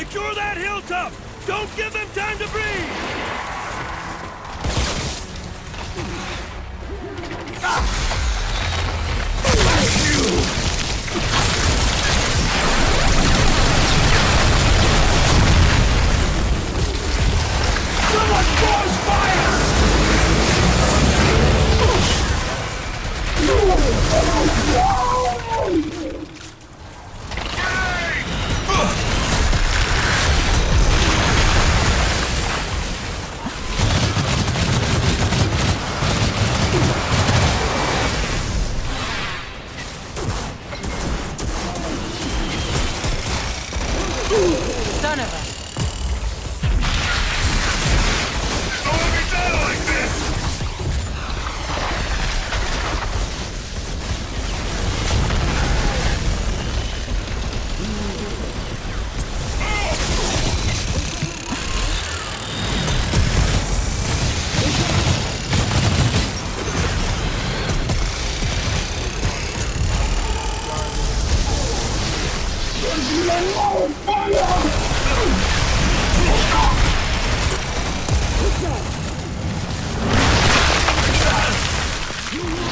Secure that hilltop! Don't give them time to breathe! Someone force fire! Son of a... Don't let me die like this!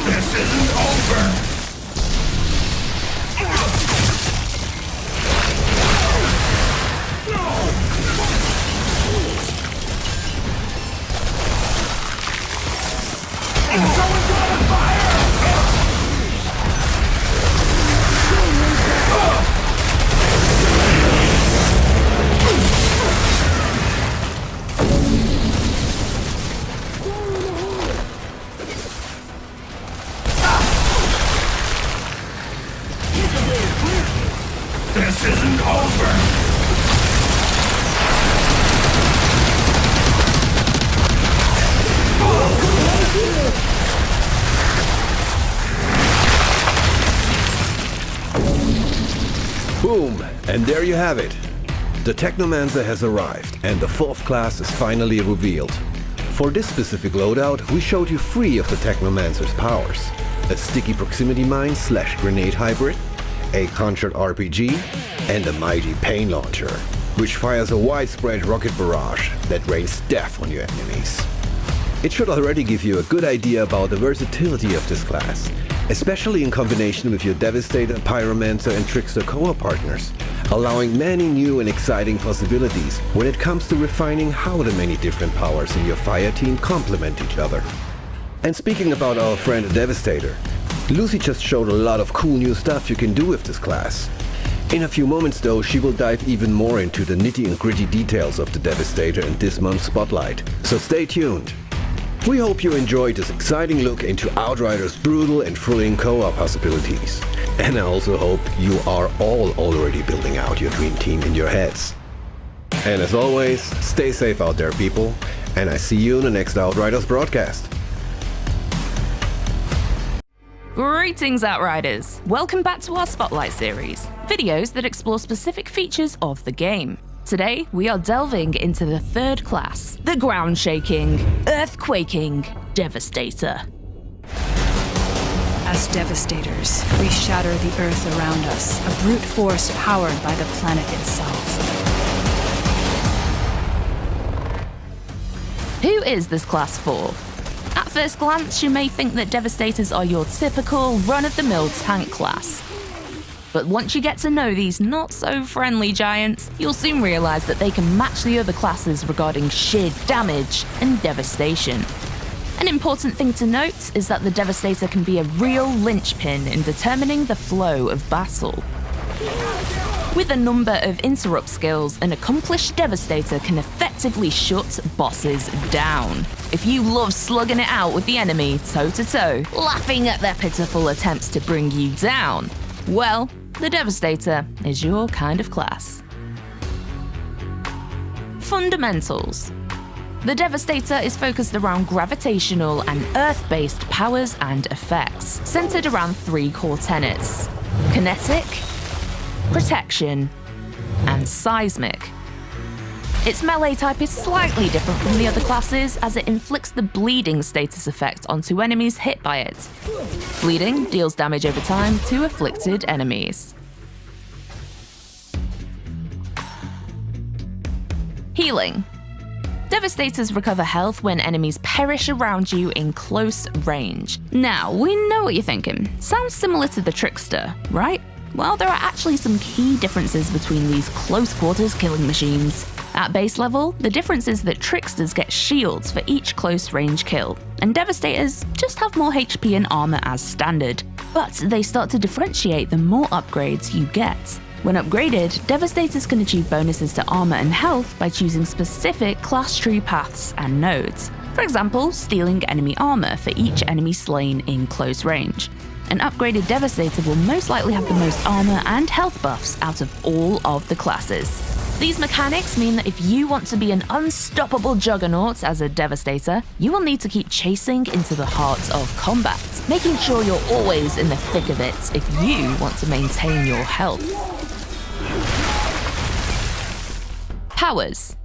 This isn't over! Someone's on fire! This isn't over! Boom! And there you have it. The Technomancer has arrived, and the 4th class is finally revealed. For this specific loadout, we showed you 3 of the Technomancer's powers. A sticky proximity mine / grenade hybrid, a conjured RPG, and a mighty pain launcher, which fires a widespread rocket barrage that rains death on your enemies. It should already give you a good idea about the versatility of this class, especially in combination with your Devastator, Pyromancer and Trickster co-op partners, allowing many new and exciting possibilities when it comes to refining how the many different powers in your fire team complement each other. And speaking about our friend the Devastator, Lucy just showed a lot of cool new stuff you can do with this class. In a few moments though, she will dive even more into the nitty and gritty details of the Devastator in this month's Spotlight, so stay tuned. We hope you enjoyed this exciting look into Outriders' brutal and thrilling co-op possibilities. And I also hope you are all already building out your dream team in your heads. And as always, stay safe out there, people, and I see you in the next Outriders broadcast. Greetings, Outriders! Welcome back to our Spotlight series, videos that explore specific features of the game. Today, we are delving into the 3rd class, the ground-shaking, earth-quaking Devastator. As Devastators, we shatter the earth around us, a brute force powered by the planet itself. Who is this class for? At first glance, you may think that Devastators are your typical run-of-the-mill tank class. But once you get to know these not-so-friendly giants, you'll soon realize that they can match the other classes regarding sheer damage and devastation. An important thing to note is that the Devastator can be a real linchpin in determining the flow of battle. With a number of interrupt skills, an accomplished Devastator can effectively shut bosses down. If you love slugging it out with the enemy toe-to-toe, laughing at their pitiful attempts to bring you down, well, the Devastator is your kind of class. Fundamentals. The Devastator is focused around gravitational and earth-based powers and effects, centered around 3 core tenets: kinetic, protection, and seismic. Its melee type is slightly different from the other classes, as it inflicts the bleeding status effect onto enemies hit by it. Bleeding deals damage over time to afflicted enemies. Healing. Devastators recover health when enemies perish around you in close range. Now, we know what you're thinking. Sounds similar to the Trickster, right? Well, there are actually some key differences between these close quarters killing machines. At base level, the difference is that Tricksters get shields for each close range kill, and Devastators just have more HP and armor as standard. But they start to differentiate the more upgrades you get. When upgraded, Devastators can achieve bonuses to armor and health by choosing specific class tree paths and nodes. For example, stealing enemy armor for each enemy slain in close range. An upgraded Devastator will most likely have the most armor and health buffs out of all of the classes. These mechanics mean that if you want to be an unstoppable juggernaut as a Devastator, you will need to keep chasing into the heart of combat, making sure you're always in the thick of it if you want to maintain your health. Powers.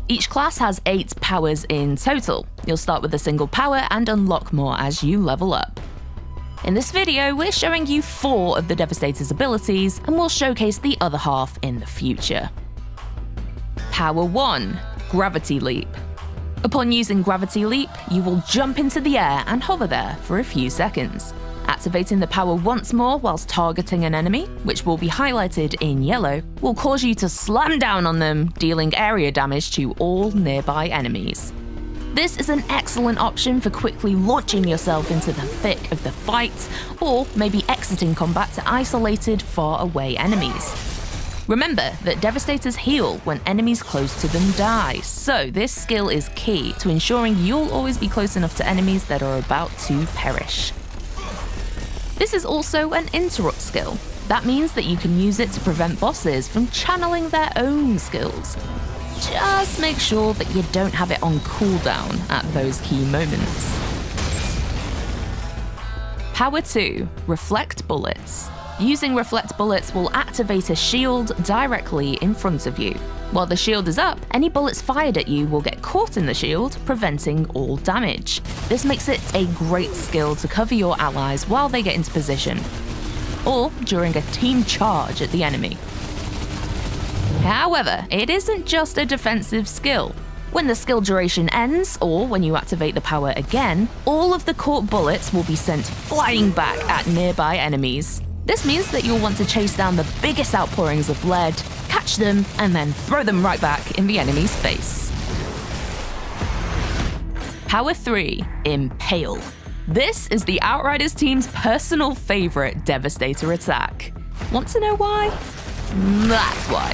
Each class has 8 powers in total. You'll start with a single power and unlock more as you level up. In this video, we're showing you 4 of the Devastator's abilities, and we'll showcase the other half in the future. Power 1. Gravity Leap. Upon using Gravity Leap, you will jump into the air and hover there for a few seconds. Activating the power once more whilst targeting an enemy, which will be highlighted in yellow, will cause you to slam down on them, dealing area damage to all nearby enemies. This is an excellent option for quickly launching yourself into the thick of the fight, or maybe exiting combat to isolated, far away enemies. Remember that Devastators heal when enemies close to them die, so this skill is key to ensuring you'll always be close enough to enemies that are about to perish. This is also an interrupt skill. That means that you can use it to prevent bosses from channeling their own skills. Just make sure that you don't have it on cooldown at those key moments. Power 2. Reflect Bullets. Using Reflect Bullets will activate a shield directly in front of you. While the shield is up, any bullets fired at you will get caught in the shield, preventing all damage. This makes it a great skill to cover your allies while they get into position, or during a team charge at the enemy. However, it isn't just a defensive skill. When the skill duration ends, or when you activate the power again, all of the caught bullets will be sent flying back at nearby enemies. This means that you'll want to chase down the biggest outpourings of lead, catch them, and then throw them right back in the enemy's face. Power 3. Impale. This is the Outriders team's personal favorite Devastator attack. Want to know why? That's why.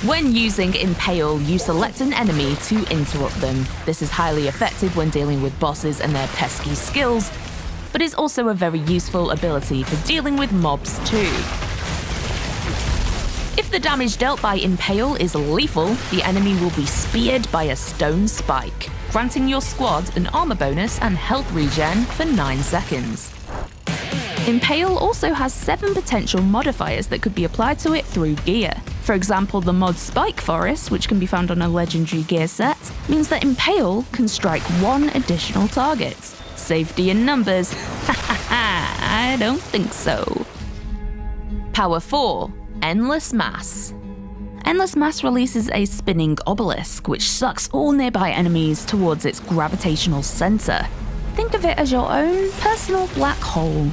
When using Impale, you select an enemy to interrupt them. This is highly effective when dealing with bosses and their pesky skills, but is also a very useful ability for dealing with mobs too. If the damage dealt by Impale is lethal, the enemy will be speared by a stone spike, granting your squad an armor bonus and health regen for 9 seconds. Impale also has 7 potential modifiers that could be applied to it through gear. For example, the mod Spike Forest, which can be found on a legendary gear set, means that Impale can strike 1 additional target. Safety in numbers? I don't think so. Power 4. Endless Mass. Endless Mass releases a spinning obelisk, which sucks all nearby enemies towards its gravitational center. Think of it as your own personal black hole.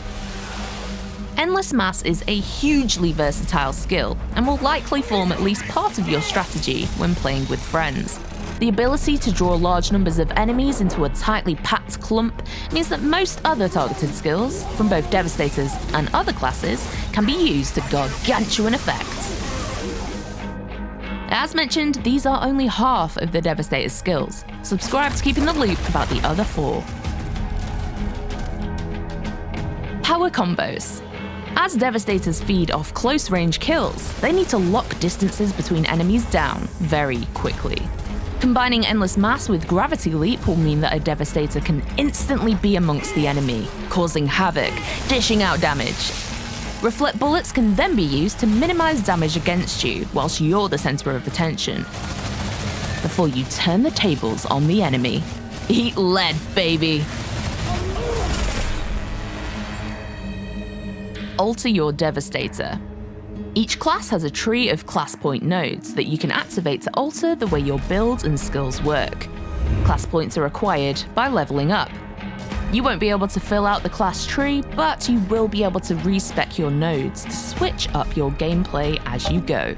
Endless Mass is a hugely versatile skill, and will likely form at least part of your strategy when playing with friends. The ability to draw large numbers of enemies into a tightly packed clump means that most other targeted skills, from both Devastators and other classes, can be used to gargantuan effect. As mentioned, these are only half of the Devastator's skills. Subscribe to keep in the loop about the other 4. Power combos. As Devastators feed off close-range kills, they need to lock distances between enemies down very quickly. Combining Endless Mass with Gravity Leap will mean that a Devastator can instantly be amongst the enemy, causing havoc, dishing out damage. Reflect Bullets can then be used to minimize damage against you whilst you're the center of attention, before you turn the tables on the enemy. Eat lead, baby! Alter your Devastator. Each class has a tree of class point nodes that you can activate to alter the way your builds and skills work. Class points are acquired by leveling up. You won't be able to fill out the class tree, but you will be able to respec your nodes to switch up your gameplay as you go.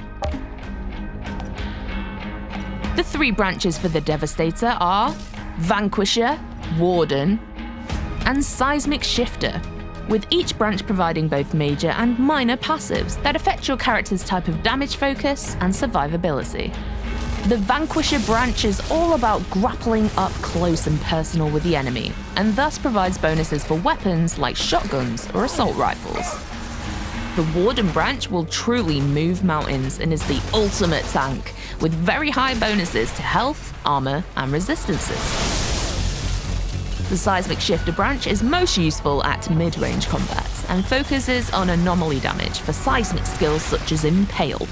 The 3 branches for the Devastator are Vanquisher, Warden, and Seismic Shifter, with each branch providing both major and minor passives that affect your character's type of damage focus and survivability. The Vanquisher branch is all about grappling up close and personal with the enemy, and thus provides bonuses for weapons like shotguns or assault rifles. The Warden branch will truly move mountains and is the ultimate tank, with very high bonuses to health, armor, and resistances. The Seismic Shifter branch is most useful at mid-range combat and focuses on anomaly damage for seismic skills such as Impale.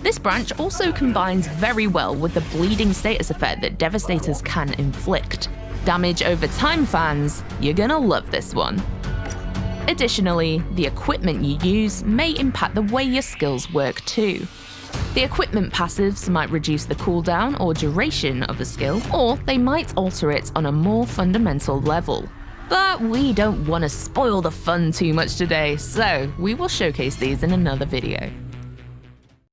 This branch also combines very well with the bleeding status effect that Devastators can inflict. Damage over time fans, you're gonna love this one. Additionally, the equipment you use may impact the way your skills work too. The equipment passives might reduce the cooldown or duration of a skill, or they might alter it on a more fundamental level. But we don't want to spoil the fun too much today, so we will showcase these in another video.